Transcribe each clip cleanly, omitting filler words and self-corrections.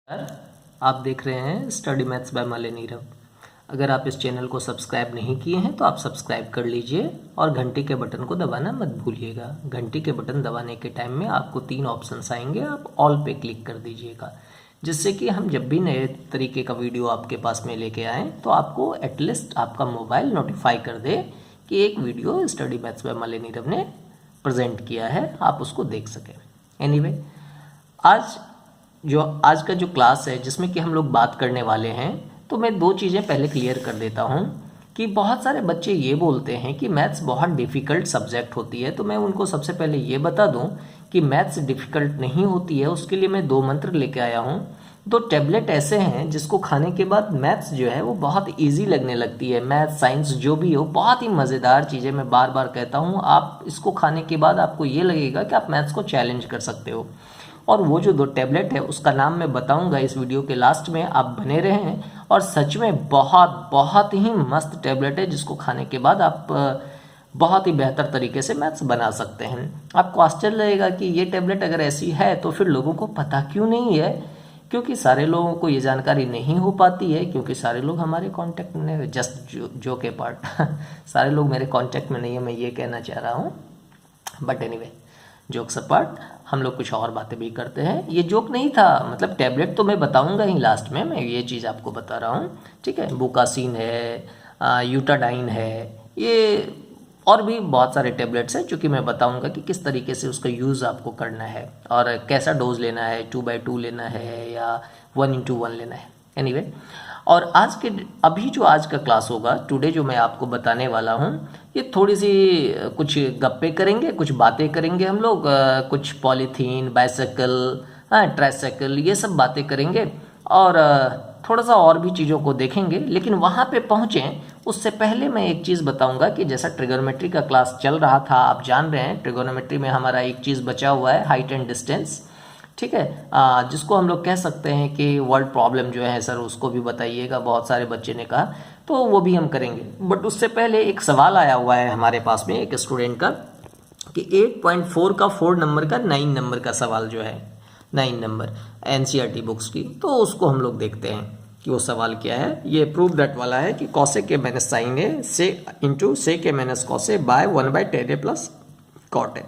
आप देख रहे हैं स्टडी मैथ्स बाय माले नीरव। अगर आप इस चैनल को सब्सक्राइब नहीं किए हैं तो आप सब्सक्राइब कर लीजिए और घंटी के बटन को दबाना मत भूलिएगा। घंटी के बटन दबाने के टाइम में आपको 3 ऑप्शंस आएंगे, आप ऑल पे क्लिक कर दीजिएगा, जिससे कि हम जब भी नए तरीके का वीडियो आपके पास में लेके आएँ तो आपको एटलीस्ट आपका मोबाइल नोटिफाई कर दे कि एक वीडियो स्टडी मैथ्स बाय माले नीरव ने प्रेजेंट किया है, आप उसको देख सकें। एनीवे, आज का जो क्लास है जिसमें कि हम लोग बात करने वाले हैं, तो मैं 2 चीज़ें पहले क्लियर कर देता हूं कि बहुत सारे बच्चे ये बोलते हैं कि मैथ्स बहुत डिफ़िकल्ट सब्जेक्ट होती है। तो मैं उनको सबसे पहले ये बता दूं कि मैथ्स डिफ़िकल्ट नहीं होती है। उसके लिए मैं 2 मंत्र लेके आया हूं। 2 टैबलेट ऐसे हैं जिसको खाने के बाद मैथ्स जो है वो बहुत ईजी लगने लगती है। मैथ्स साइंस जो भी हो, बहुत ही मज़ेदार चीज़ें, मैं बार बार कहता हूँ। आप इसको खाने के बाद आपको ये लगेगा कि आप मैथ्स को चैलेंज कर सकते हो। और वो जो 2 टैबलेट है उसका नाम मैं बताऊंगा इस वीडियो के लास्ट में, आप बने रहें। और सच में बहुत ही मस्त टैबलेट है जिसको खाने के बाद आप बहुत ही बेहतर तरीके से मैथ्स बना सकते हैं। आपको आश्चर्य लगेगा कि ये टैबलेट अगर ऐसी है तो फिर लोगों को पता क्यों नहीं है, क्योंकि सारे लोगों को ये जानकारी नहीं हो पाती है, क्योंकि सारे लोग हमारे कांटेक्ट में, जस्ट जो के पार्ट सारे लोग मेरे कांटेक्ट में नहीं है, मैं ये कहना चाह रहा हूँ। बट एनीवे, जोक्स अपार्ट, हम लोग कुछ और बातें भी करते हैं। ये जोक नहीं था, मतलब टैबलेट तो मैं बताऊंगा ही लास्ट में, मैं ये चीज़ आपको बता रहा हूँ, ठीक है। बुकासीन है, यूटाडाइन है, ये और भी बहुत सारे टैबलेट्स हैं जो कि मैं बताऊंगा कि किस तरीके से उसका यूज़ आपको करना है और कैसा डोज लेना है, 2/2 लेना है या 1:1 लेना है। एनीवे, और अभी जो आज का क्लास होगा, टुडे जो मैं आपको बताने वाला हूँ, ये थोड़ी सी कुछ गप्पे करेंगे, कुछ बातें करेंगे हम लोग, कुछ पॉलीथीन, बाइसाइकिल, ट्राइसाइकिल, ये सब बातें करेंगे और थोड़ा सा और भी चीज़ों को देखेंगे। लेकिन वहाँ पे पहुँचें उससे पहले मैं एक चीज़ बताऊँगा कि जैसा ट्रिगोनोमेट्री का क्लास चल रहा था, आप जान रहे हैं ट्रिगोनोमेट्री में हमारा एक चीज़ बचा हुआ है, हाइट एंड डिस्टेंस, ठीक है, जिसको हम लोग कह सकते हैं कि वर्ड प्रॉब्लम जो है सर उसको भी बताइएगा, बहुत सारे बच्चे ने कहा, तो वो भी हम करेंगे। बट उससे पहले एक सवाल आया हुआ है हमारे पास में एक स्टूडेंट का कि 8.4 का 4 नंबर का 9 नंबर का सवाल जो है, 9 नंबर एनसीईआरटी बुक्स की, तो उसको हम लोग देखते हैं कि वो सवाल क्या है। ये प्रूव दैट वाला है कि cosec A minus sine A से into sec A minus cos A by 1/tan a plus cot A.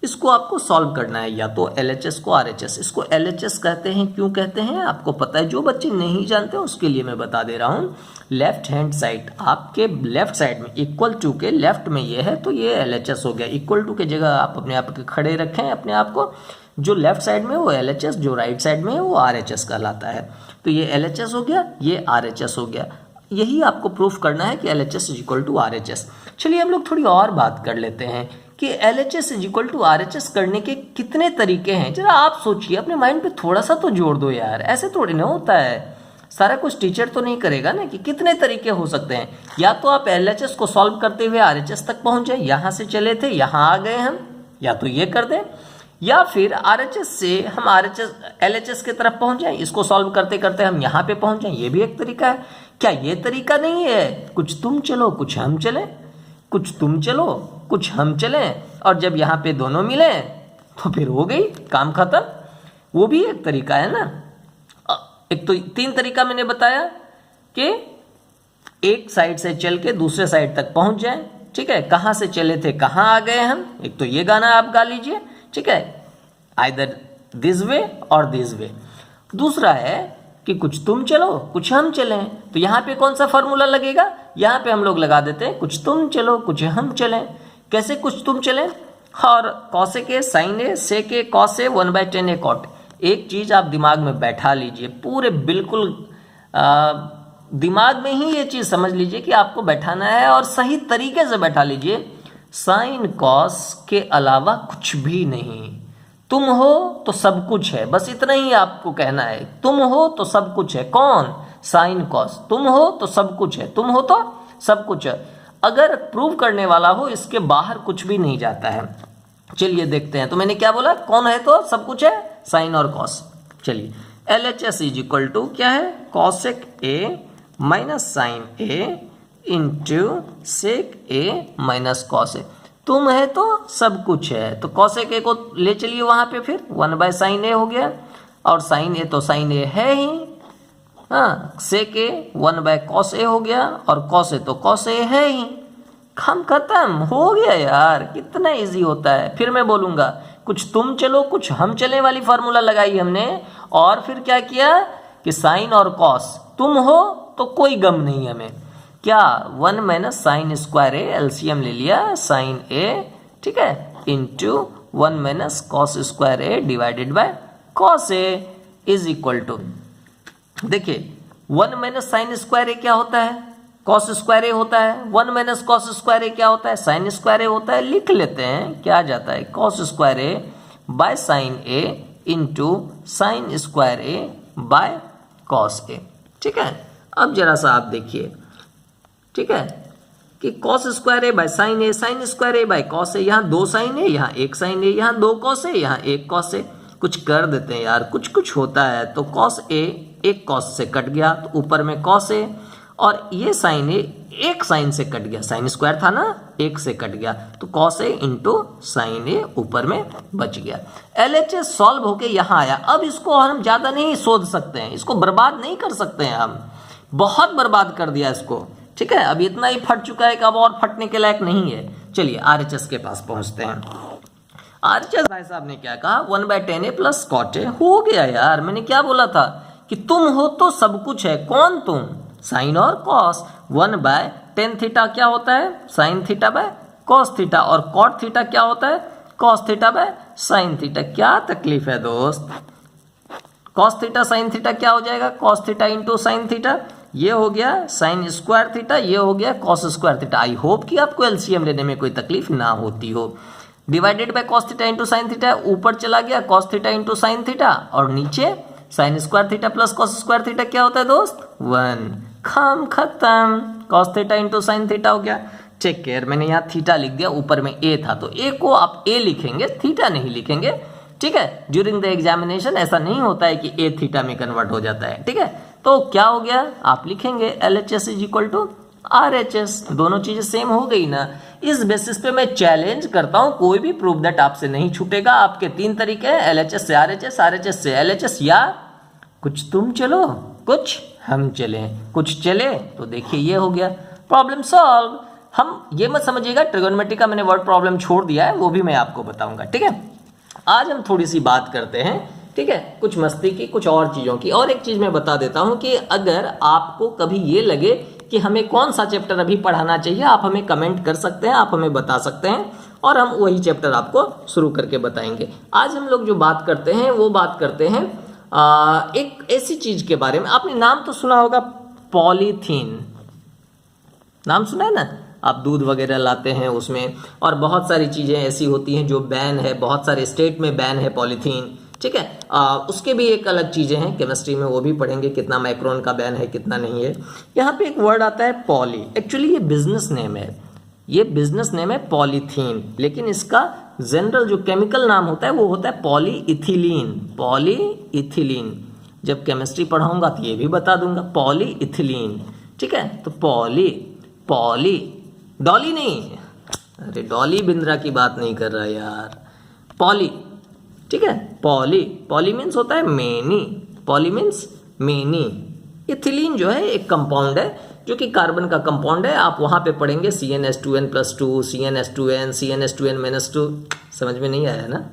इसको आपको सॉल्व करना है, या तो LHS को RHS। इसको LHS कहते हैं, क्यों कहते हैं आपको पता है, जो बच्चे नहीं जानते उसके लिए मैं बता दे रहा हूँ। लेफ्ट हैंड साइड, आपके लेफ्ट साइड में इक्वल टू के लेफ्ट में ये है तो ये LHS हो गया। इक्वल टू के जगह आप अपने आप के खड़े रखें अपने आप को, जो लेफ्ट साइड में वो LHS, जो राइट साइड में है वो RHS कहलाता है। तो ये LHS हो गया, ये RHS हो गया। यही आपको प्रूफ करना है कि LHS is equal to RHS। चलिए हम लोग थोड़ी और बात कर लेते हैं कि LHS is equal to RHS करने के कितने तरीके हैं। जरा आप सोचिए, अपने माइंड पे थोड़ा सा तो जोड़ दो यार, ऐसे थोड़ी ना होता है। सारा कुछ टीचर तो नहीं करेगा ना कि कितने तरीके हो सकते हैं। या तो आप LHS को सॉल्व करते हुए RHS तक पहुंच जाए, यहाँ से चले थे यहाँ आ गए हम, या तो ये कर दें, या फिर RHS से हम LHS की तरफ पहुंच जाएं, इसको सॉल्व करते करते हम यहाँ पे पहुंच जाएं, ये भी एक तरीका है। क्या ये तरीका नहीं है? कुछ तुम चलो कुछ हम चलें, कुछ तुम चलो कुछ हम चलें, और जब यहाँ पे दोनों मिले तो फिर हो गई काम खत्म। वो भी एक तरीका है ना। एक तो 3 तरीका मैंने बताया कि एक साइड से चल के दूसरे साइड तक पहुंच जाए, ठीक है। कहाँ से चले थे कहाँ आ गए हम, एक तो ये गाना आप गा लीजिए, ठीक है, आइदर दिस वे और दिस वे। दूसरा है कि कुछ तुम चलो कुछ हम चलें, तो यहाँ पे कौन सा फॉर्मूला लगेगा, यहाँ पे हम लोग लगा देते हैं कुछ तुम चलो कुछ हम चलें। कैसे कुछ तुम चलें? और कॉसे के साइन ए से के cos A 1/tan a cot. एक चीज़ आप दिमाग में बैठा लीजिए, पूरे बिल्कुल दिमाग में ही ये चीज़ समझ लीजिए कि आपको बैठाना है, और सही तरीके से बैठा लीजिए। साइन कॉस के अलावा कुछ भी नहीं। तुम हो तो सब कुछ है, बस इतना ही आपको कहना है। तुम हो तो सब कुछ है। कौन? Sine cos. तुम हो तो सब कुछ है, तुम हो तो सब कुछ है। अगर प्रूव करने वाला हो, इसके बाहर कुछ भी नहीं जाता है। चलिए देखते हैं। तो मैंने क्या बोला, कौन है तो सब कुछ है, साइन और कॉस। चलिए, LHS इज इक्वल टू क्या है, cosec A minus sine A into sec A minus cos A. तुम है तो सब कुछ है, तो कॉसेक ए को ले चलिए वहां पे, फिर 1/sin a हो गया। और साइन ए तो साइन ए है ही, हाँ, सेक ए 1/cos ए हो गया, और cos ए तो cos ए है ही, हम खत्म हो गया यार। कितना इजी होता है। फिर मैं बोलूँगा कुछ तुम चलो कुछ हम चले वाली फार्मूला लगाई हमने, और फिर क्या किया कि साइन और कॉस तुम हो तो कोई गम नहीं हमें, क्या 1 minus sine square A, LCM ले लिया साइन ए, ठीक है, into 1 minus cos square A divided by cos A is equal to, देखिए 1 माइनस साइन स्क्वायर ए क्या होता है, कॉस स्क्वायर ए होता है, 1 माइनस कॉस स्क्वायर ए क्या होता है, साइन स्क्वायर ए होता है। लिख लेते हैं क्या आ जाता है, cos square A by sine A into sine square A by cos A, ठीक है। अब जरा सा आप देखिए, ठीक है, कि cos square A by sine A, sine square A by cos A, यहाँ 2 साइन ए, यहाँ 1 साइन ए, यहाँ 2 कॉस ए, यहाँ 1 कॉस ए। कुछ कर देते हैं यार, कुछ कुछ होता है। तो कॉस ए 1 कॉस से कट गया, तो ऊपर में कॉस ए, और ये साइन ए 1 साइन से कट गया, साइन स्क्वायर था ना, 1 से कट गया, तो कॉस ए इंटू साइन ए ऊपर में बच गया। एलएचएस सॉल्व होके यहाँ आया। अब इसको हम ज़्यादा नहीं सोच सकते हैं, इसको बर्बाद नहीं कर सकते हैं, हम बहुत बर्बाद कर दिया इसको, ठीक है। अब इतना ही फट चुका है कि अब और फटने के लायक नहीं है। चलिए आरएचएस के पास पहुंचते हैं। आरएचएस भाई साहब ने क्या कहा, 1/10 ए प्लस कॉट ए हो गया यार। मैंने क्या बोला था कि तुम हो तो सब कुछ है। कौन तुम, साइन और कॉस। 1/10 थीटा क्या होता है, sine theta by cos theta, और कॉट थीटा क्या होता है, cos theta by sine theta. क्या तकलीफ है दोस्त, कॉस थीटा साइन थीटा क्या हो जाएगा, cos theta into sine theta, ये हो गया साइन स्क्वायर थीटा, ये हो गया cos square theta. I hope कि आपको एलसीएम लेने में कोई तकलीफ ना होती हो। Divided by cos theta into sine theta, ऊपर चला गया cos theta into sine theta, और नीचे sine square theta plus cos square theta क्या होता है दोस्त, 1। खत्म, cos theta into sine theta हो गया। टेक केयर, मैंने यहाँ थीटा लिख दिया, ऊपर में ए था तो ए को आप ए लिखेंगे, थीटा नहीं लिखेंगे, ठीक है। ड्यूरिंग द एग्जामिनेशन ऐसा नहीं होता है कि ए थीटा में कन्वर्ट हो जाता है, ठीक है। तो क्या हो गया, आप लिखेंगे LHS is equal to RHS. दोनों चीजें सेम हो गई ना। इस बेसिस पे मैं चैलेंज करता हूं, कोई भी प्रूफ दैट आपसे नहीं छूटेगा। आपके 3 तरीके हैं, एलएचएस से आरएचएस, आरएचएस से एलएचएस, या कुछ तुम चलो कुछ हम चले। कुछ चले तो देखिए ये हो गया, प्रॉब्लम सॉल्व। हम ये मत समझिएगा ट्रिगोनोमेट्री का मैंने वर्ड प्रॉब्लम छोड़ दिया है, वो भी मैं आपको बताऊंगा, ठीक है। आज हम थोड़ी सी बात करते हैं, ठीक है, कुछ मस्ती की, कुछ और चीज़ों की। और एक चीज़ मैं बता देता हूं कि अगर आपको कभी ये लगे कि हमें कौन सा चैप्टर अभी पढ़ाना चाहिए, आप हमें कमेंट कर सकते हैं, आप हमें बता सकते हैं, और हम वही चैप्टर आपको शुरू करके बताएंगे। आज हम लोग जो बात करते हैं वो बात करते हैं एक ऐसी चीज़ के बारे में। आपने नाम तो सुना होगा, पॉलीथीन। नाम सुना है ना, आप दूध वगैरह लाते हैं उसमें, और बहुत सारी चीज़ें ऐसी होती हैं जो बैन है, बहुत सारे स्टेट में बैन है पॉलीथीन, ठीक है। उसके भी एक अलग चीज़ें हैं, केमिस्ट्री में वो भी पढ़ेंगे, कितना माइक्रोन का बैन है कितना नहीं है। यहाँ पे एक वर्ड आता है पॉली, एक्चुअली ये बिजनेस नेम है, ये बिजनेस नेम है पॉलीथीन, लेकिन इसका जनरल जो केमिकल नाम होता है वो होता है पॉलीइथिलीन। पॉलीइथिलीन जब केमिस्ट्री पढ़ाऊंगा तो ये भी बता दूंगा, पॉलीइथिलीन, ठीक है। तो पॉली डॉली नहीं, अरे डॉली बिंद्रा की बात नहीं कर रहा यार, पॉली, ठीक है। पॉली मीन्स होता है many, poly means many. Ethylene जो है एक कंपाउंड है जो कि कार्बन का कंपाउंड है। आप वहाँ पे पढ़ेंगे CnH2n+2, CnH2n, CnH2n-2। समझ में नहीं आया ना,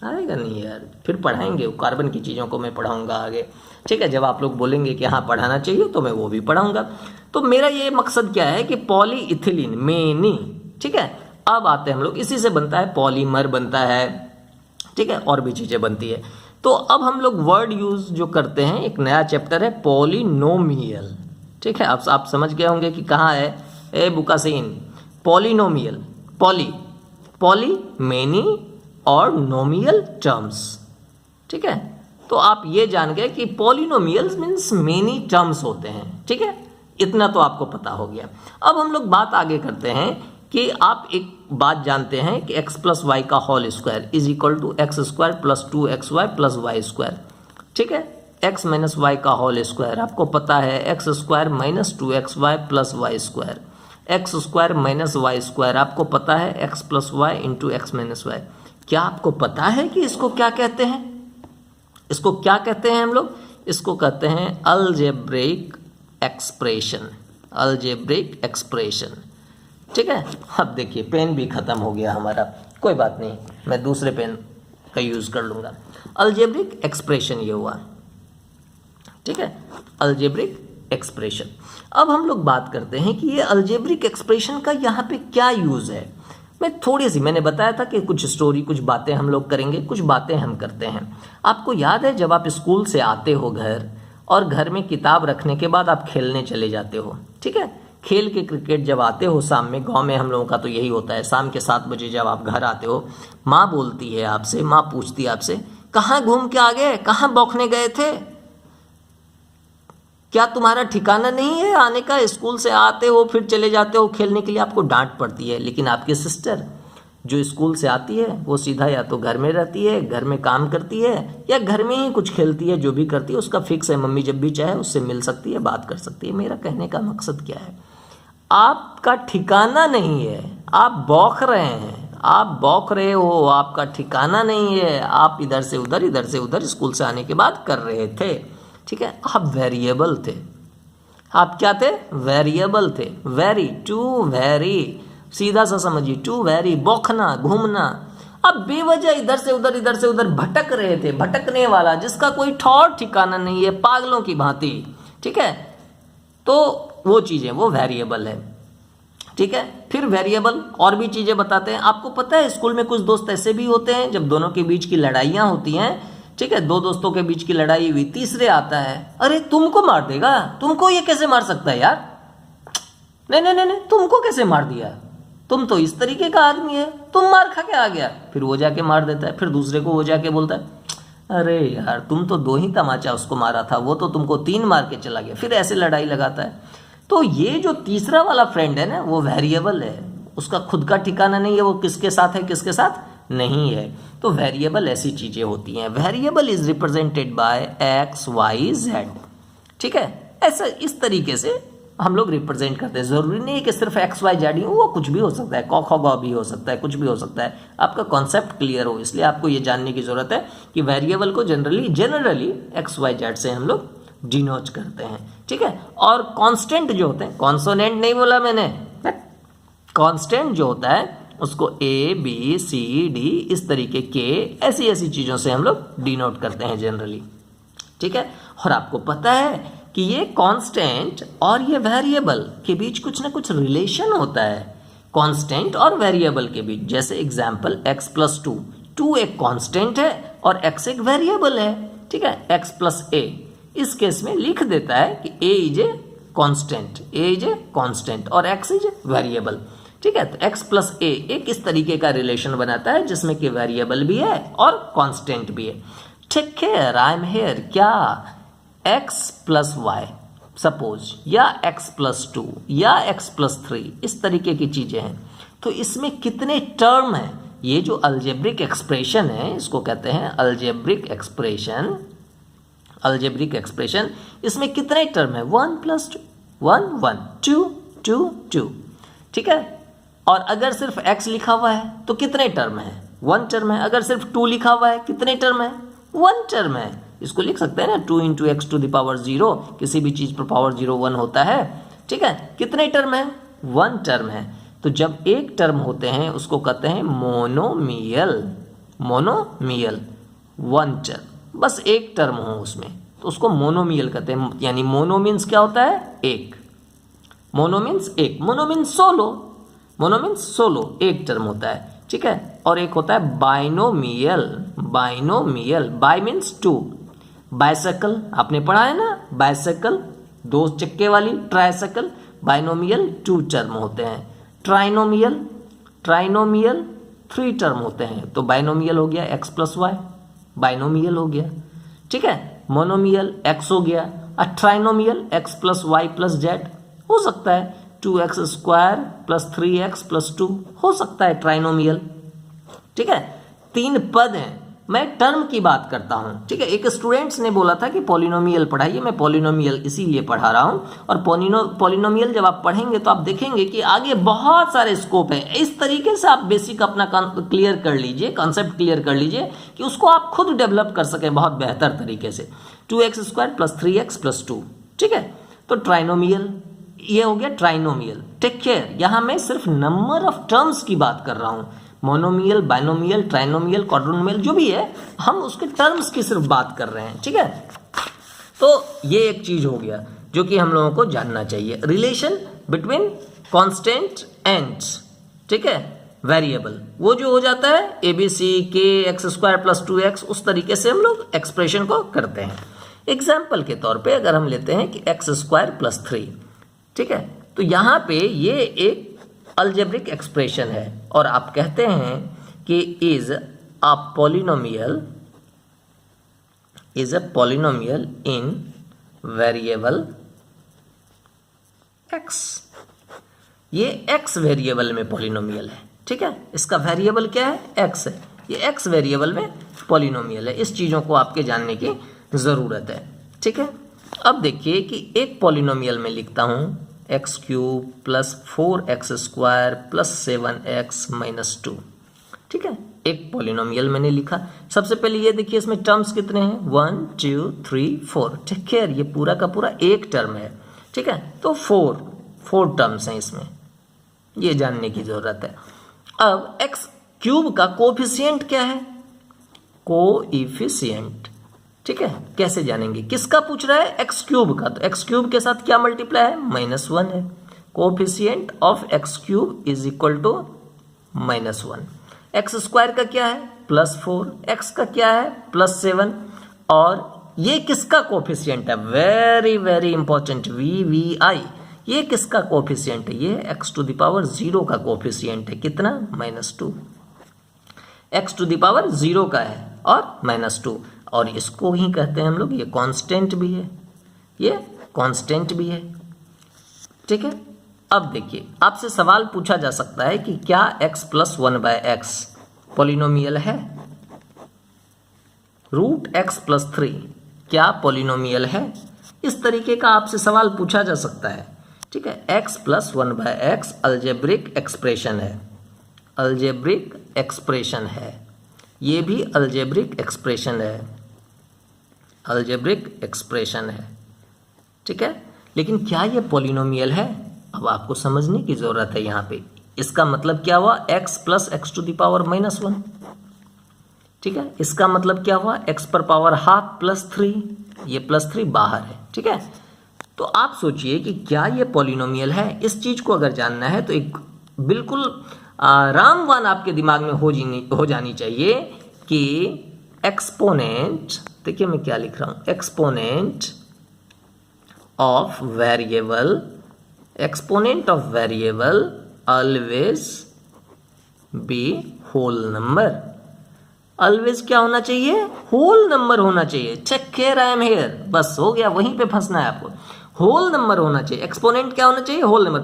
आएगा नहीं यार, फिर पढ़ाएंगे, कार्बन की चीज़ों को मैं पढ़ाऊँगा आगे, ठीक है। जब आप लोग बोलेंगे कि हाँ पढ़ाना चाहिए तो मैं वो भी पढ़ाऊँगा। तो मेरा ये मकसद क्या है कि पॉलीइथिलीन मेनी, ठीक है। अब आते हैं हम लोग, इसी से बनता है पॉलीमर बनता है, ठीक है, और भी चीज़ें बनती है। तो अब हम लोग वर्ड यूज़ जो करते हैं, एक नया चैप्टर है पॉलिनोमियल, ठीक है। अब आप समझ गए होंगे कि कहाँ है, ए बुकासीन, पॉलिनोमियल, पॉली मेनी और नोमियल टर्म्स, ठीक है। तो आप ये जान गए कि पॉलिनोमियल्स मीन्स मेनी टर्म्स होते हैं, ठीक है। इतना तो आपको पता हो गया। अब हम लोग बात आगे करते हैं कि आप एक बात जानते हैं कि x प्लस वाई का whole square is equal to x square plus 2xy plus y square, ठीक है। x माइनस वाई का होल स्क्वायर आपको पता है, x square minus 2xy plus y square, x square minus y square आपको पता है, x plus y into x minus y. क्या आपको पता है कि इसको क्या कहते हैं? इसको क्या कहते हैं हम लोग? इसको कहते हैं अलजेब्रिक एक्सप्रेशन, अलजेब्रिक एक्सप्रेशन। ठीक है, अब देखिए पेन भी ख़त्म हो गया हमारा, कोई बात नहीं, मैं दूसरे पेन का यूज़ कर लूँगा। अलजेब्रिक एक्सप्रेशन ये हुआ, ठीक है, अलजेब्रिक एक्सप्रेशन। अब हम लोग बात करते हैं कि ये अलजेब्रिक एक्सप्रेशन का यहाँ पे क्या यूज़ है। मैंने बताया था कि कुछ स्टोरी, कुछ बातें हम लोग करेंगे, कुछ बातें हम करते हैं। आपको याद है जब आप स्कूल से आते हो घर, और घर में किताब रखने के बाद आप खेलने चले जाते हो, ठीक है, खेल के क्रिकेट जब आते हो शाम में, गांव में हम लोगों का तो यही होता है, शाम के 7 बजे जब आप घर आते हो, माँ बोलती है आपसे, माँ पूछती है आपसे, कहाँ घूम के आ गए, कहाँ बौखने गए थे, क्या तुम्हारा ठिकाना नहीं है आने का? स्कूल से आते हो फिर चले जाते हो खेलने के लिए, आपको डांट पड़ती है। लेकिन आपकी सिस्टर जो स्कूल से आती है वो सीधा या तो घर में रहती है, घर में काम करती है, या घर में ही कुछ खेलती है, जो भी करती है उसका फिक्स है, मम्मी जब भी चाहे उससे मिल सकती है, बात कर सकती है। मेरा कहने का मकसद क्या है, आपका ठिकाना नहीं है, आप बौख रहे हैं, आप बौख रहे हो, आपका ठिकाना नहीं है, आप इधर से उधर स्कूल से आने के बाद कर रहे थे, ठीक है, आप वेरिएबल थे। आप क्या थे? वेरिएबल थे। वेरी, टू वेरी, सीधा सा समझिए, टू वेरी, बौखना, घूमना। अब बेवजह इधर से उधर भटक रहे थे, भटकने वाला जिसका कोई ठौर ठिकाना नहीं है, पागलों की भांति, ठीक है, तो वो चीज़ें, वो वेरिएबल है, ठीक है। फिर वेरिएबल और भी चीज़ें बताते हैं। आपको पता है स्कूल में कुछ दोस्त ऐसे भी होते हैं जब दोनों के बीच की लड़ाइयाँ होती हैं, ठीक है, दो दोस्तों के बीच की लड़ाई हुई, तीसरे आता है, अरे तुमको मार देगा, तुमको ये कैसे मार सकता है यार, नहीं, तुमको कैसे मार दिया, तुम तो इस तरीके का आदमी है, तुम मार खा के आ गया। फिर वो जाके मार देता है, फिर दूसरे को वो जाके बोलता है, अरे यार तुम तो 2 ही तमाचा उसको मारा था, वो तो तुमको 3 मार के चला गया। फिर ऐसे लड़ाई लगाता है। तो ये जो तीसरा वाला फ्रेंड है ना, वो वेरिएबल है, उसका खुद का ठिकाना नहीं है, वो किसके साथ है किसके साथ नहीं है। तो वेरिएबल ऐसी चीज़ें होती हैं। Variable is represented by x y z, ठीक है, ऐसा इस तरीके से हम लोग रिप्रेजेंट करते हैं। ज़रूरी नहीं है कि सिर्फ एक्स वाई जेड ही हो, वो कुछ भी हो सकता है, क ख ग भी हो सकता है, कुछ भी हो सकता है। आपका कॉन्सेप्ट क्लियर हो, इसलिए आपको ये जानने की ज़रूरत है कि वेरिएबल को जनरली एक्स वाई जेड से हम लोग डिनोट करते हैं, ठीक है। और कांस्टेंट जो होते हैं, कॉन्सोनेंट नहीं बोला मैंने, कांस्टेंट जो होता है उसको ए बी सी डी इस तरीके के ऐसी चीज़ों से हम लोग डिनोट करते हैं जनरली, ठीक है। और आपको पता है कि ये कांस्टेंट और ये वेरिएबल के बीच कुछ ना कुछ रिलेशन होता है, कांस्टेंट और वेरिएबल के बीच। जैसे एग्जांपल x प्लस 2 एक कांस्टेंट है और x एक वेरिएबल है, ठीक है, x प्लस a। इस केस में लिख देता है कि a इज ए कांस्टेंट और x इज वेरिएबल, ठीक है। तो x प्लस a एक इस तरीके का रिलेशन बनाता है जिसमें कि वेरिएबल भी है और कांस्टेंट भी है। ठीक है, आई एम हियर, क्या x प्लस वाई सपोज, या x प्लस 2 या x प्लस 3, इस तरीके की चीजें हैं। तो इसमें कितने टर्म है? ये जो अलजेब्रिक एक्सप्रेशन है इसको कहते हैं अलजेब्रिक एक्सप्रेशन। अलजेब्रिक एक्सप्रेशन, इसमें कितने टर्म है? 1 प्लस 2 1 1 2 2 2, ठीक है। और अगर सिर्फ x लिखा हुआ है तो कितने टर्म है? 1 टर्म है। अगर सिर्फ 2 लिखा हुआ है कितने टर्म है? 1 टर्म है। इसको लिख सकते हैं ना, 2 into x to the power 0, किसी भी चीज़ पर पावर 0 1 होता है, ठीक है। कितने टर्म है? 1 टर्म है। तो जब एक टर्म होते हैं उसको कहते हैं मोनोमियल। 1 टर्म, बस एक टर्म हो उसमें तो उसको मोनोमियल कहते हैं। यानी मोनो मीन्स क्या होता है? एक। मोनो मीन्स एक, मोनो मीन्स सोलो, एक टर्म होता है, ठीक है। और एक होता है बाइनोमियल। Bye means 2। बाइसाइकिल आपने पढ़ा है ना, बाइसाइकिल 2 चक्के वाली, ट्राइसाइकिल। बाइनोमियल 2 टर्म होते हैं। ट्राइनोमियल 3 टर्म होते हैं। तो बाइनोमियल हो गया x प्लस वाई, बाइनोमियल हो गया, ठीक है। मोनोमियल x हो गया, और trinomial x plus y plus z हो सकता है, 2x square plus 3x plus 2 हो सकता है ट्राइनोमियल, ठीक है। 3 पद हैं, मैं टर्म की बात करता हूं, ठीक है। एक स्टूडेंट्स ने बोला था कि पॉलिनोमियल पढ़ाइए, मैं पॉलिनोमियल इसीलिए पढ़ा रहा हूं। और पॉलिनोमियल जब आप पढ़ेंगे तो आप देखेंगे कि आगे बहुत सारे स्कोप है। इस तरीके से आप बेसिक अपना क्लियर कर लीजिए, कॉन्सेप्ट क्लियर कर लीजिए कि उसको आप खुद डेवलप कर सकें बहुत बेहतर तरीके से। 2x² + 3x + 2, ठीक है। तो ट्राइनोमियल, ये हो गया ट्राइनोमियल। टेक केयर, यहां मैं सिर्फ नंबर ऑफ टर्म्स की बात कर रहा हूं। मोनोमियल, बाइनोमियल, ट्राइनोमियल, क्वाड्रोनोमियल जो भी है, हम उसके टर्म्स की सिर्फ बात कर रहे हैं, ठीक है। तो ये एक चीज हो गया जो कि हम लोगों को जानना चाहिए, रिलेशन बिटवीन कांस्टेंट एंड, ठीक है, वेरिएबल। वो जो हो जाता है ABC के x² + 2x, उस तरीके से हम लोग एक्सप्रेशन को करते हैं। एग्जाम्पल के तौर पे अगर हम लेते हैं कि x² + 3, ठीक है, तो यहां पे ये एक अलजेब्रिक एक्सप्रेशन है और आप कहते हैं कि is a polynomial in variable x। ये x वेरिएबल में पॉलिनोमियल है, ठीक है। इसका वेरिएबल क्या है? x है। ये x वेरिएबल में पॉलिनोमियल है। इस चीजों को आपके जानने की जरूरत है, ठीक है। अब देखिए कि एक पॉलिनोमियल में लिखता हूं x³ + 4x² + 7x - 2, ठीक है। एक पॉलिनोमियल मैंने लिखा। सबसे पहले ये देखिए इसमें टर्म्स कितने हैं, 1 2 3 4, ठीक है। ये पूरा का पूरा एक टर्म है, ठीक है। तो 4 टर्म्स हैं इसमें, ये जानने की जरूरत है। अब x³ का कोएफिशिएंट क्या है? कोएफिशिएंट, ठीक है। कैसे जानेंगे? किसका पूछ रहा है? x³ का। तो x³ के साथ क्या मल्टीप्लाई है? -1 है। Coefficient of x³ = -1। x² का क्या है? +4। x का क्या है? +7। और ये किसका कोएफिशिएंट है? Very very important, VVI। ये किसका कोएफिशिएंट है? ये x⁻0 का कोएफिशिएंट है। कितना? -2। x⁻0 का है और -2, और इसको ही कहते हैं हम लोग, ये कांस्टेंट भी है, ये कांस्टेंट भी है, ठीक है। अब देखिए आपसे सवाल पूछा जा सकता है कि क्या x + 1/x पॉलिनोमियल है? √x + 3 क्या पॉलिनोमियल है? इस तरीके का आपसे सवाल पूछा जा सकता है, ठीक है। x + 1/x अलजेब्रिक एक्सप्रेशन है, अलजेब्रिक एक्सप्रेशन है। ये भी अलजेब्रिक एक्सप्रेशन है, अलजेब्रिक एक्सप्रेशन है, ठीक है। लेकिन क्या ये पॉलिनोमियल है? अब आपको समझने की जरूरत है यहाँ पे। इसका मतलब क्या हुआ? x + x⁻⁻1, ठीक है। इसका मतलब क्या हुआ? x⁻½ + 3, ये +3 बाहर है, ठीक है। तो आप सोचिए कि क्या ये पॉलिनोमियल है? इस चीज को अगर जानना है तो एक बिल्कुल रामबाण आपके दिमाग में हो जानी चाहिए कि एक्सपोनेंट, देखिए मैं क्या लिख रहा हूं, exponent of variable always be whole number. Always क्या होना चाहिए? होल नंबर होना चाहिए। Check care, I am here, बस हो गया, वहीं पे फंसना है आपको। होल नंबर होना चाहिए। एक्सपोनेंट क्या होना चाहिए? Whole number.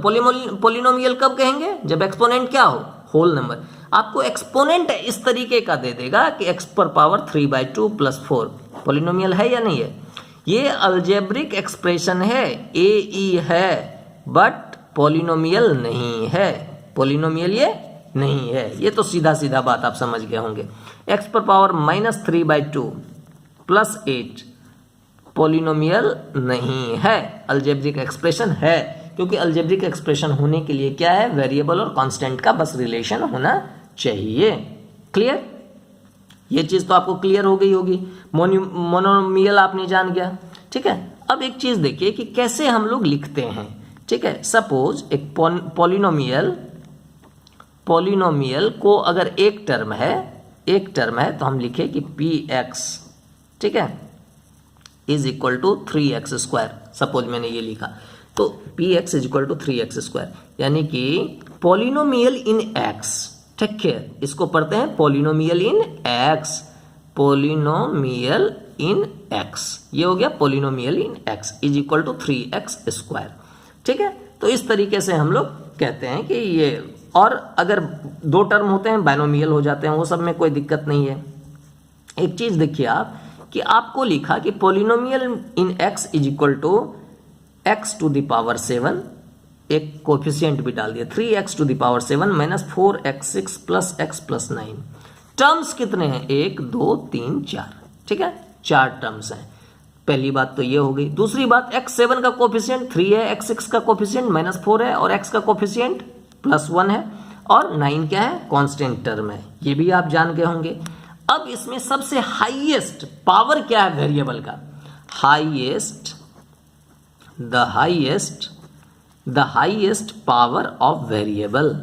पॉलिनोमियल कब कहेंगे? जब एक्सपोनेंट क्या हो? Whole number. आपको एक्सपोनेंट इस तरीके का दे देगा कि x⁻3/2 + 4 पॉलिनोमियल है या नहीं है? ये अलजेब्रिक एक्सप्रेशन है, AE है, बट पॉलिनोमियल नहीं है। पॉलिनोमियल ये नहीं है। ये तो सीधा सीधा बात आप समझ गए होंगे। x⁻³ + 8 पॉलिनोमियल नहीं है, अलजेब्रिक एक्सप्रेशन है। क्योंकि अलजेब्रिक एक्सप्रेशन होने के लिए क्या है? वेरिएबल और कांस्टेंट का बस रिलेशन होना चाहिए। क्लियर? ये चीज तो आपको क्लियर हो गई होगी। मोनोमियल आपने जान गया, ठीक है। अब एक चीज देखिए कि कैसे हम लोग लिखते हैं, ठीक है। सपोज एक पॉलिनोमियल को अगर एक टर्म है तो हम लिखे कि px, ठीक है, = 3x²। सपोज मैंने ये लिखा, तो px = 3x², यानी कि पॉलिनोमियल इन x, ठीक है। इसको पढ़ते हैं polynomial in x, polynomial in x। ये हो गया पॉलिनोमियल इन x = 3x², ठीक है। तो इस तरीके से हम लोग कहते हैं कि ये, और अगर 2 टर्म होते हैं बाइनोमियल हो जाते हैं, वो सब में कोई दिक्कत नहीं है। एक चीज देखिए आप कि आपको लिखा कि polynomial in x is equal to x to the power 7, एक कोफिशिएंट भी डाल दिया 3x to the power 7 minus 4x6 plus x plus 9। Terms कितने हैं? 1 2 3 4, ठीक है, 4 टर्म्स हैं। पहली बात तो ये हो गई। दूसरी बात, x7 का कोफिशिएंट 3 है, x6 का कोफिशिएंट -4 है और x का कोफिशिएंट +1 है और 9 क्या है? कांस्टेंट टर्म है। ये भी आप जान गए होंगे। अब इसमें सबसे हाईएस्ट पावर क्या है वेरिएबल का? The highest power of variable.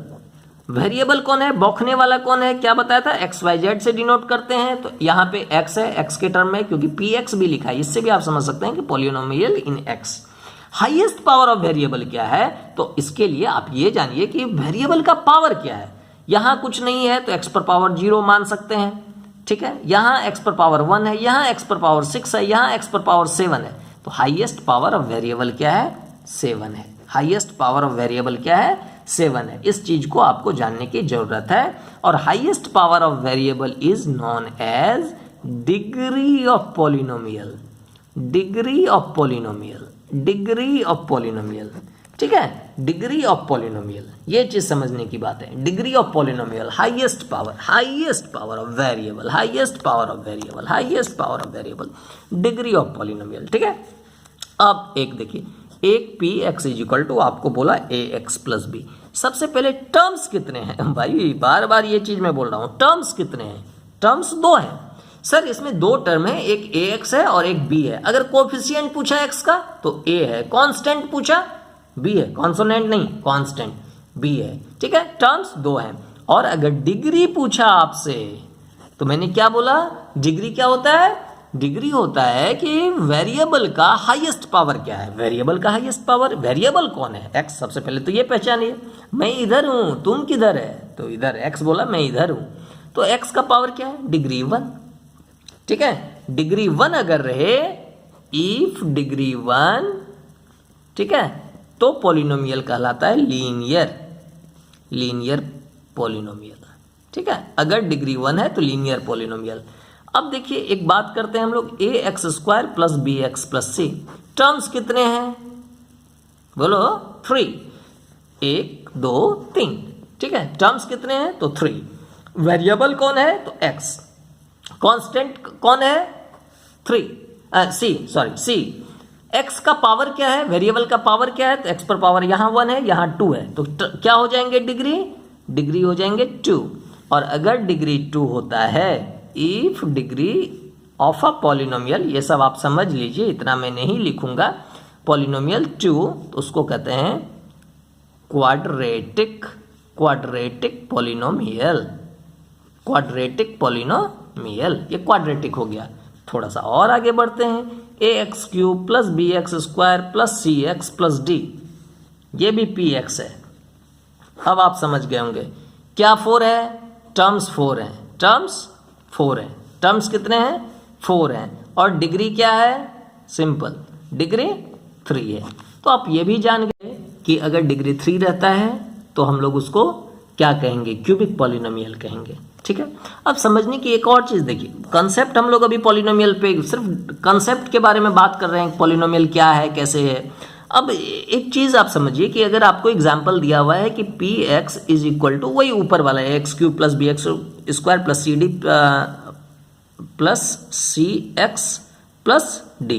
Variable कौन है? बौखने वाला कौन है? क्या बताया था? XYZ से डिनोट करते हैं। तो यहाँ पे x है, x के टर्म में, क्योंकि px भी लिखा है, इससे भी आप समझ सकते हैं कि polynomial in x। Highest power of variable क्या है? तो इसके लिए आप ये जानिए कि वेरिएबल का पावर क्या है। यहाँ कुछ नहीं है तो x पर पावर 0 मान सकते हैं, ठीक है। यहाँ x पर पावर 1 है, यहाँ x पर पावर 6 है, यहाँ x पर पावर 7 है। तो हाईएस्ट पावर ऑफ वेरिएबल क्या है? 7 है। हाईएस्ट पावर ऑफ वेरिएबल क्या है? 7 है। इस चीज को आपको जानने की जरूरत है। और highest power of variable is known as degree of polynomial. Degree of polynomial, degree of polynomial, ठीक है, डिग्री ऑफ पॉलिनोमियल। ये चीज समझने की बात है। Degree of polynomial, highest power of variable, highest power of variable, highest power of variable, degree of polynomial, ठीक है। अब एक देखिए, एक px इज इक्वल टू आपको बोला ax प्लस b। सबसे पहले टर्म्स कितने हैं भाई? बार बार ये चीज मैं बोल रहा हूं, टर्म्स कितने हैं? टर्म्स 2 हैं सर। इसमें 2 टर्म है, एक ax है और एक b है। अगर कोफिशिएंट पूछा x का तो a है, कांस्टेंट पूछा b है, कॉन्सोनेंट नहीं, कांस्टेंट b है, ठीक है। टर्म्स 2 हैं। और अगर डिग्री पूछा आपसे तो मैंने क्या बोला? डिग्री क्या होता है? डिग्री होता है कि वेरिएबल का हाईएस्ट पावर क्या है। वेरिएबल का हाईएस्ट पावर, वेरिएबल कौन है? x। सबसे पहले तो ये पहचानिए, मैं इधर हूं, तुम किधर है? तो इधर x बोला, मैं इधर हूं, तो x का पावर क्या है? डिग्री 1, ठीक है। डिग्री 1 अगर रहे, इफ डिग्री 1, ठीक है, तो पॉलिनोमियल कहलाता है लीनियर पॉलिनोमियल, ठीक है। अगर डिग्री 1 है तो लीनियर पॉलिनोमियल। अब देखिए एक बात करते हैं हम लोग, ax² plus bx plus c। Terms कितने हैं? बोलो 3, 1 2 3, ठीक है। टर्म्स कितने हैं? तो 3। वेरिएबल कौन है? तो x। कांस्टेंट कौन है? 3 c। x का पावर क्या है? वेरिएबल का पावर क्या है? तो x पर पावर यहाँ 1 है, यहाँ 2 है, तो क्या हो जाएंगे? डिग्री हो जाएंगे 2। और अगर डिग्री 2 होता है, if degree of a polynomial, ये सब आप समझ लीजिए, इतना मैं नहीं लिखूंगा। पॉलिनोमियल 2 तो उसको कहते हैं क्वाड्रेटिक पॉलिनोमियल। ये क्वाड्रेटिक हो गया। थोड़ा सा और आगे बढ़ते हैं, ax³ plus bx² plus cx plus d, ये भी px है। अब आप समझ गए होंगे क्या 4 है? टर्म्स 4 हैं, टर्म्स कितने हैं? 4 हैं। और डिग्री क्या है? सिंपल, डिग्री 3 है। तो आप ये भी जान गए कि अगर डिग्री 3 रहता है तो हम लोग उसको क्या कहेंगे? क्यूबिक पॉलिनोमियल कहेंगे, ठीक है। अब समझने की एक और चीज देखिए, कंसेप्ट हम लोग अभी पॉलिनोमियल पे सिर्फ कंसेप्ट के बारे में बात कर रहे हैं, पॉलिनोमियल क्या है, कैसे है। अब एक चीज आप समझिए कि अगर आपको एग्जांपल दिया हुआ है कि px इज इक्वल टू वही ऊपर वाला है, x³ plus bx² plus cd plus cx plus d,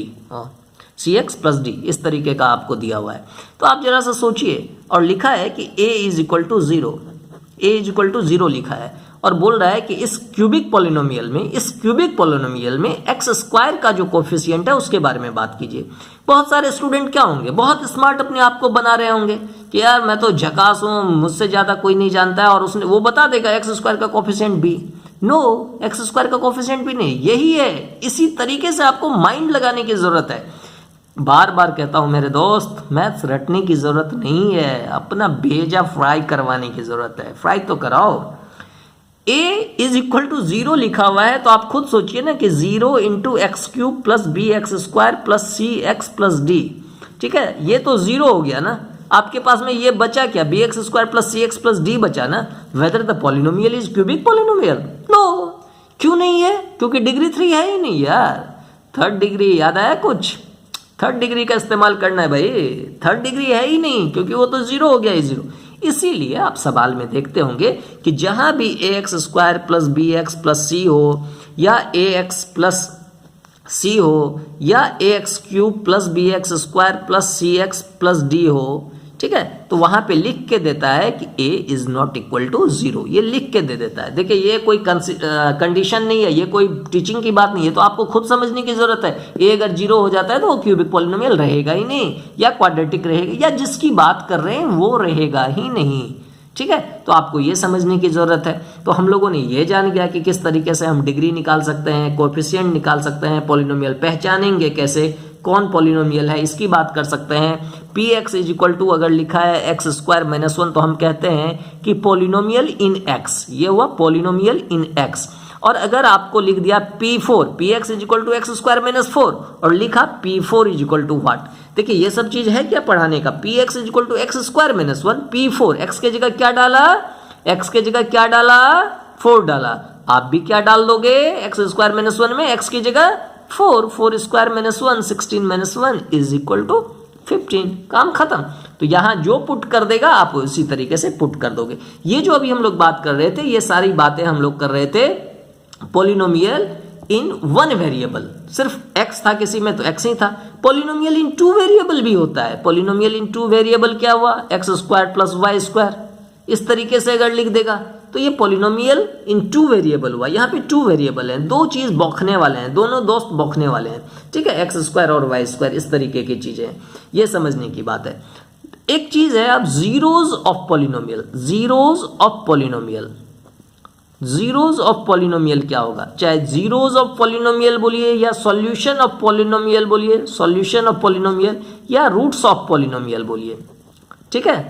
cx plus d, इस तरीके का आपको दिया हुआ है। तो आप जरा सा सोचिए, और लिखा है कि a इज इक्वल टू 0 लिखा है, और बोल रहा है कि इस क्यूबिक पॉलिनोमियल में x² का जो कोफिशिएंट है उसके बारे में बात कीजिए। बहुत सारे स्टूडेंट क्या होंगे, बहुत स्मार्ट अपने आप को बना रहे होंगे कि यार मैं तो झकास हूं, मुझसे ज्यादा कोई नहीं जानता है, और उसने वो बता देगा x² का कोफिशिएंट b। नो, x² का कोफिशिएंट भी नहीं, यही है। इसी तरीके से आपको माइंड लगाने की जरूरत है। बार बार कहता हूं मेरे दोस्त, मैथ्स रटने की जरूरत नहीं है, अपना भेजा फ्राई करवाने की जरूरत है। फ्राई तो कराओ। a इज इक्वल टू 0 लिखा हुआ है, तो आप खुद सोचिए ना कि 0 into x³ plus bx² plus cx plus d, ठीक है। ये तो 0 हो गया ना, आपके पास में ये बचा क्या? bx² plus cx plus d बचा ना। Whether the polynomial is cubic polynomial? No, क्यों नहीं है? क्योंकि डिग्री 3 है ही नहीं यार। थर्ड डिग्री याद आया कुछ? थर्ड डिग्री का इस्तेमाल करना है भाई, थर्ड डिग्री है ही नहीं क्योंकि वो तो जीरो हो गया है, जीरो। इसीलिए आप सवाल में देखते होंगे कि जहां भी ax square plus B X plus C हो, या ax प्लस सी हो, या ax cube plus B X square plus C X plus D हो, ठीक है, तो वहां पे लिख के देता है कि a is not equal to 0, ये लिख के दे देता है। देखिए ये कोई कंडीशन नहीं है, ये कोई टीचिंग की बात नहीं है, तो आपको खुद समझने की जरूरत है। a अगर 0 हो जाता है तो वो क्यूबिक पॉलिनोमियल रहेगा ही नहीं, या क्वाड्रेटिक रहेगा, या जिसकी बात कर रहे हैं वो रहेगा ही नहीं, ठीक है। तो आपको ये समझने की जरूरत है। तो हम लोगों ने ये जान गया कि किस तरीके से हम डिग्री निकाल सकते हैं, कोएफिशिएंट निकाल सकते हैं, पॉलिनोमियल पहचानेंगे कैसे, कौन पॉलिनोमियल है इसकी बात कर सकते हैं। P x is equal to अगर लिखा है एक्स स्क्वायर माइनस 1 तो हम कहते हैं कि पॉलिनोमियल इन एक्स, ये हुआ पॉलिनोमियल इन एक्स। और अगर आपको लिख दिया P4, p x is equal to x square minus 4 और लिखा P4 is equal to what, देखिए ये सब चीज है क्या पढ़ाने का। P x is equal to x square minus 1, P4 x के जगह क्या डाला, एक्स के जगह क्या डाला, 4 डाला। आप भी क्या डाल दोगे एक्स स्क्वायर माइनस 1 में, एक्स की जगह 4 square minus 1 16 minus 1 is equal to 15, काम खत्म। तो यहां जो पुट कर देगा आप उसी तरीके से पुट कर दोगे। ये जो अभी हम लोग बात कर रहे थे, ये सारी बातें हम लोग कर रहे थे पॉलिनोमियल इन वन वेरिएबल, सिर्फ x था किसी में तो x ही था। पॉलिनोमियल इन टू वेरिएबल भी होता है। पॉलिनोमियल इन टू वेरिएबल क्या हुआ, x square plus y square, इस तरीके से अगर लिख देगा तो ये पॉलिनोमियल इन टू वेरिएबल हुआ। यहाँ पे टू वेरिएबल हैं, दो चीज बौखने वाले हैं, दोनों दोस्त बौखने वाले हैं, ठीक है, एक्स स्क्वायर और वाई स्क्वायर, इस तरीके की चीजें हैं, ये समझने की बात है। एक चीज है अब zeros of polynomial, zeros of polynomial, zeros of polynomial क्या होगा, चाहे जीरोज ऑफ पॉलिनोमियल बोलिए या सॉल्यूशन ऑफ पॉलिनोमियल बोलिए, सॉल्यूशन ऑफ पॉलिनोमियल, या रूट्स ऑफ पॉलिनोमियल बोलिए, ठीक है,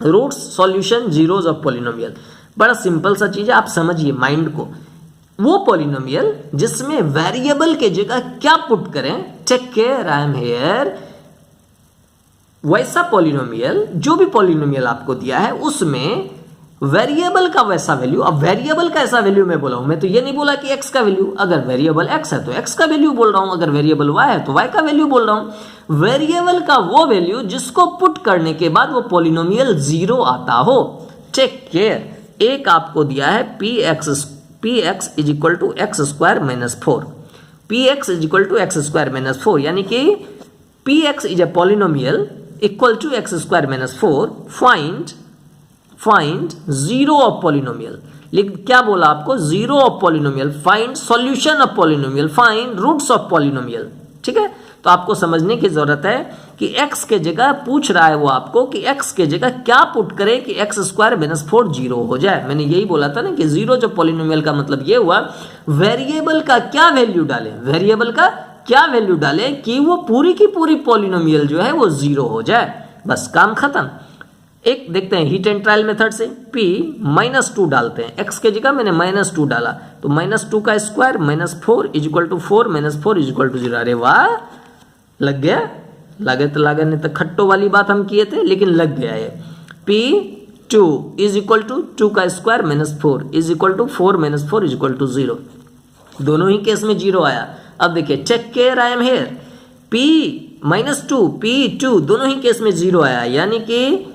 roots, solution, zeros of polynomial. बड़ा सिंपल सा चीज है, आप समझिए माइंड को। वो पॉलिनोमियल जिसमें वेरिएबल के जगह क्या पुट करें, take care I am here, वैसा पॉलिनोमियल, जो भी पॉलिनोमियल आपको दिया है उसमें वेरिएबल का वैसा वैल्यू। अब वेरिएबल का ऐसा वैल्यू मैं बोला हूं, मैं तो ये नहीं बोला कि एक्स का वैल्यू, अगर वेरिएबल एक्स है तो एक्स का वैल्यू बोल रहा हूं, अगर वेरिएबल वाई है तो वाई का वैल्यू बोल रहा हूं। वेरिएबल का वो वैल्यू जिसको पुट करने के बाद वो पॉलिनोमियल जीरो आता हो। टेक केयर, एक आपको दिया है p x is equal to x square minus 4, p x is equal to x square minus 4, यानी कि p x is a polynomial equal to x square minus 4, find zero of polynomial. क्या बोला आपको, zero of polynomial, find solution of polynomial, find roots of polynomial, ठीक है। तो आपको समझने की जरूरत है कि x के जगह पूछ रहा है वो आपको कि x के जगह क्या पुट करे कि एक्स स्क्वायर माइनस 4 जीरो हो जाए। मैंने यही बोला था ना कि जीरो जो पॉलिनोमियल का मतलब ये हुआ, वेरिएबल का क्या वैल्यू डाले, वेरिएबल का क्या वैल्यू डाले कि वो पूरी की पूरी पॉलिनोमियल जो है वो जीरो हो जाए, बस काम खत्म। एक देखते हैं हीट एंड ट्रायल मेथड से, p -2 डालते हैं, x के जगह मैंने -2 डाला तो -2 का square -4 is equal to 4 -4 is equal to 0। अरे वाह, लग गया, लगे तो लगे, नहीं तो खट्टो वाली बात हम किए थे, लेकिन लग गया है। p2 इज इक्वल टू 2 का square -4 is equal to 4 -4 is equal to 0, दोनों ही केस में 0 आया। अब देखिए, take care I am here, p -2 p2 दोनों ही केस में 0 आया, यानी कि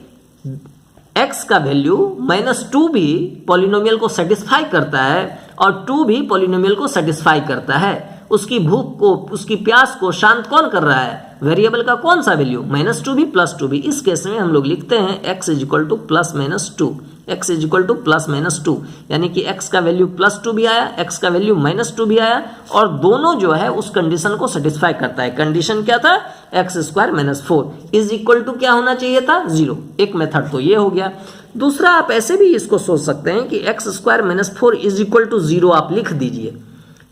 x का वैल्यू -2 भी पॉलिनोमियल को सेटिस्फाई करता है और 2 भी पॉलिनोमियल को सेटिस्फाई करता है। उसकी भूख को, उसकी प्यास को शांत कौन कर रहा है, वेरिएबल का कौन सा वैल्यू, -2 भी +2 भी। इस केस में हम लोग लिखते हैं x is equal to +-2, x is equal to +-2, यानी कि x का वैल्यू +2 भी आया, x का वैल्यू -2 भी आया, और दोनों जो है उस कंडीशन को सेटिस्फाई करता है। कंडीशन क्या था, x square -4 is equal to क्या होना चाहिए था, 0। एक मेथड तो ये हो गया। दूसरा, आप ऐसे भी इसको सोच सकते हैं कि x square -4 is equal to 0 आप लिख दीजिए,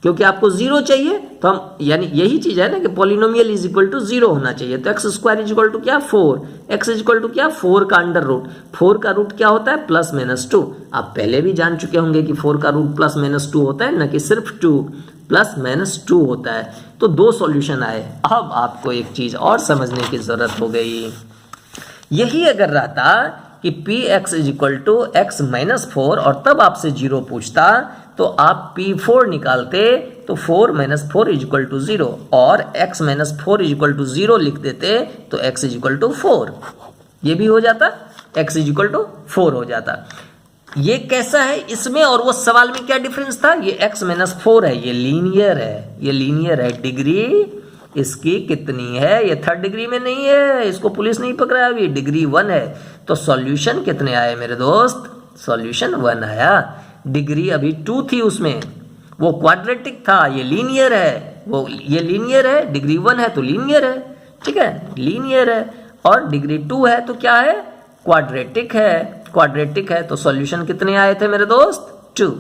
क्योंकि आपको 0 चाहिए, तो हम, यानी यही चीज है ना कि पॉलिनोमियल इज इक्वल टू 0 होना चाहिए, तो x square is equal to क्या, 4, एक्स इज इक्वल टू क्या, 4 का अंडर रूट, 4 का रूट क्या होता है, +-2। आप पहले भी जान चुके होंगे कि 4 का रूट +-2 होता है, न कि सिर्फ 2 +-2 होता है। तो दो सॉल्यूशन आए। अब आपको एक चीज और समझने की जरूरत हो गई, यही अगर रहता कि p x is equal to x -4 और तब आपसे 0 पूछता, तो आप P4 निकालते तो 4 - 4 = 0 और x - 4 = 0 लिख देते तो x = 4। ये भी हो जाता, x = 4 हो जाता। ये कैसा है इसमें और वो सवाल में क्या डिफरेंस था? ये x - 4 है, ये लीनियर है, ये लीनियर है। डिग्री इसकी कितनी है? ये 3rd डिग्री में नहीं है, इसको पुलिस नहीं पकड़ा अभी, डिग्री 1 है। तो सॉल्यूशन कितने आए मेरे दोस्त? सॉल्यूशन 1 आया। डिग्री अभी 2 थी उसमें, वो क्वाड्रेटिक था, ये लीनियर है, वो ये लीनियर है, डिग्री 1 है तो लीनियर है, ठीक है, लीनियर है। और डिग्री 2 है तो क्या है? क्वाड्रेटिक है, क्वाड्रेटिक है। तो सॉल्यूशन कितने आए थे मेरे दोस्त? 2।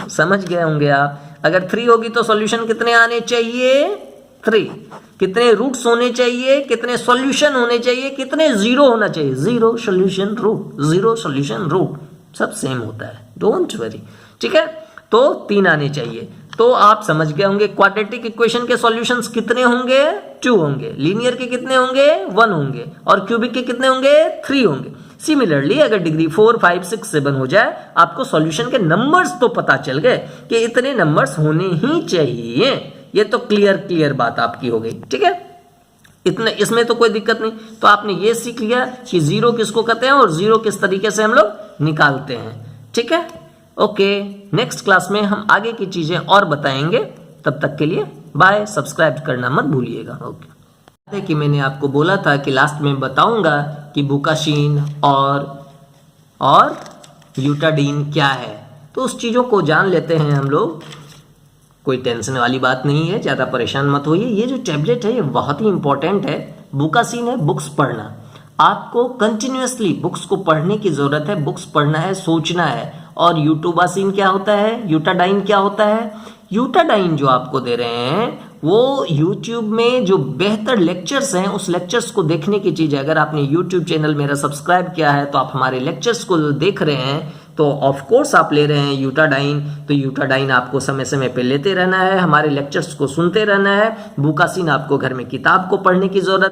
समझ गए होंगे आप। अगर 3 होगी तो सॉल्यूशन कितने आने चाहिए? 3। कितने रूट्स होने चाहिए? कितने सॉल्यूशन होने चाहिए? कितने जीरो होना चाहिए? 0 सॉल्यूशन रूट, 0 सॉल्यूशन रूट, सब सेम होता है, डोंट वरी, ठीक है। तो 3 आने चाहिए। तो आप समझ गए होंगे क्वाड्रेटिक इक्वेशन के सॉल्यूशंस कितने होंगे? 2 होंगे। लीनियर के कितने होंगे? 1 होंगे। और क्यूबिक के कितने होंगे? 3 होंगे। सिमिलरली अगर डिग्री 4, 5, 6, 7 हो जाए, आपको सॉल्यूशन के नंबर्स तो पता चल गए कि इतने नंबर्स होने ही चाहिए। ये तो क्लियर बात आपकी हो गई, ठीक है। इतने इसमें तो कोई दिक्कत नहीं। तो आपने ये सीख लिया कि 0 किसको कहते हैं और 0 किस तरीके से हम लोग निकालते हैं, ठीक है। ओके, नेक्स्ट क्लास में हम आगे की चीजें और बताएंगे। तब तक के लिए बाय। सब्सक्राइब करना मत भूलिएगा। ओके, कि मैंने आपको बोला था कि लास्ट में बताऊंगा कि बुकाशीन और यूटाडीन क्या है। तो उस चीज़ों को जान लेते हैं हम लोग। कोई टेंशन वाली बात नहीं है, ज़्यादा परेशान मत होइए। ये जो टैबलेट है ये बहुत ही इंपॉर्टेंट है। बुकाशीन है बुक्स पढ़ना, आपको कंटिन्यूअसली बुक्स को पढ़ने की ज़रूरत है। बुक्स पढ़ना है, सोचना है। और यूटूबासीन क्या होता है? यूटाडाइन क्या होता है? यूटाडाइन जो आपको दे रहे हैं वो यूट्यूब में जो बेहतर लेक्चर्स हैं उस लेक्चर्स को देखने की चीज़ है। अगर आपने यूट्यूब चैनल मेरा सब्सक्राइब किया है तो आप हमारे लेक्चर्स को देख रहे हैं, तो ऑफ कोर्स आप ले रहे हैं यूटाडाइन। तो यूटाडाइन आपको समय समय पे लेते रहना है, हमारे लेक्चर्स को सुनते रहना है। बुकासीन आपको घर में किताब को पढ़ने की ज़रूरत